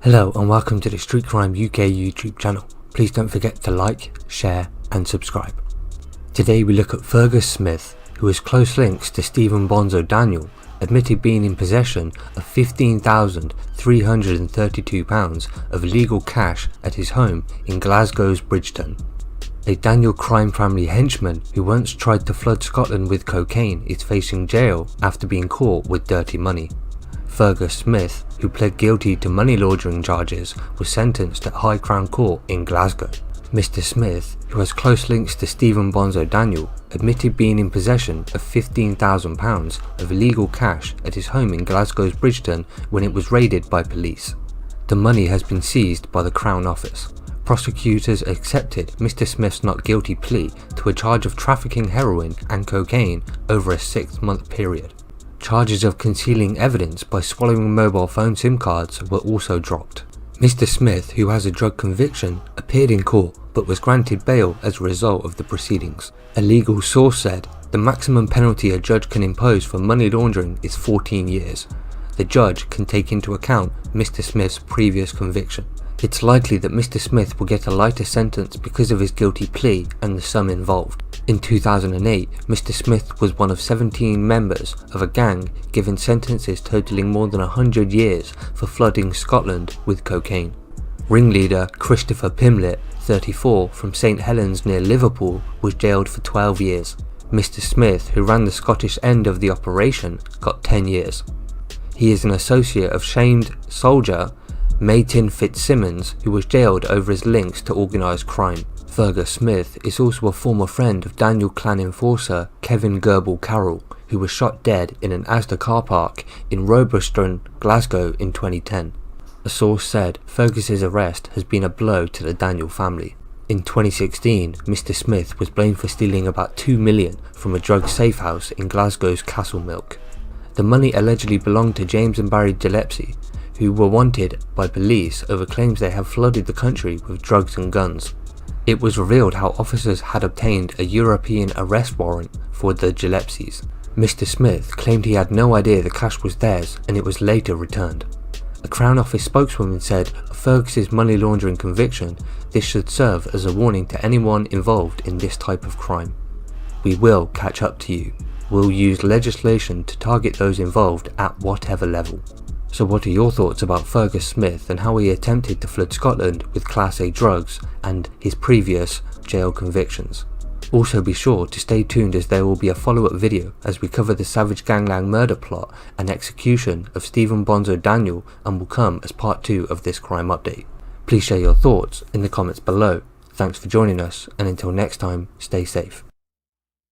Hello and welcome to the Street Crime UK YouTube channel. Please don't forget to like, share and subscribe. Today we look at Fergus Smith, who has close links to Stephen Bonzo Daniel, admitted being in possession of £15,332 of illegal cash at his home in Glasgow's Bridgeton. A Daniel crime family henchman who once tried to flood Scotland with cocaine is facing jail after being caught with dirty money. Fergus Smith, who pled guilty to money laundering charges, was sentenced at High Crown Court in Glasgow. Mr. Smith, who has close links to Stephen Bonzo Daniel, admitted being in possession of £15,000 of illegal cash at his home in Glasgow's Bridgeton when it was raided by police. The money has been seized by the Crown Office. Prosecutors accepted Mr. Smith's not guilty plea to a charge of trafficking heroin and cocaine over a 6-month period. Charges of concealing evidence by swallowing mobile phone SIM cards were also dropped. Mr. Smith, who has a drug conviction, appeared in court but was granted bail as a result of the proceedings. A legal source said the maximum penalty a judge can impose for money laundering is 14 years. The judge can take into account Mr. Smith's previous conviction. It's likely that Mr. Smith will get a lighter sentence because of his guilty plea and the sum involved. In 2008, Mr. Smith was one of 17 members of a gang given sentences totaling more than 100 years for flooding Scotland with cocaine. Ringleader Christopher Pimlett, 34, from St Helens near Liverpool, was jailed for 12 years. Mr. Smith, who ran the Scottish end of the operation, got 10 years. He is an associate of shamed soldier Maytin Fitzsimmons, who was jailed over his links to organised crime. Fergus Smith is also a former friend of Daniel clan enforcer Kevin Gerbil Carroll, who was shot dead in an Asda car park in Robertson, Glasgow in 2010. A source said Fergus's arrest has been a blow to the Daniel family. In 2016, Mr. Smith was blamed for stealing about £2 million from a drug safe house in Glasgow's Castlemilk. The money allegedly belonged to James and Barry Gillespie, who were wanted by police over claims they have flooded the country with drugs and guns. It was revealed how officers had obtained a European arrest warrant for the Gillespies. Mr. Smith claimed he had no idea the cash was theirs and it was later returned. A Crown Office spokeswoman said of Fergus's money laundering conviction, this should serve as a warning to anyone involved in this type of crime. We will catch up to you. We'll use legislation to target those involved at whatever level. So what are your thoughts about Fergus Smith and how he attempted to flood Scotland with Class A drugs and his previous jail convictions? Also be sure to stay tuned as there will be a follow-up video as we cover the savage gangland murder plot and execution of Stephen Bonzo Daniel and will come as part 2 of this crime update. Please share your thoughts in the comments below. Thanks for joining us and until next time, stay safe.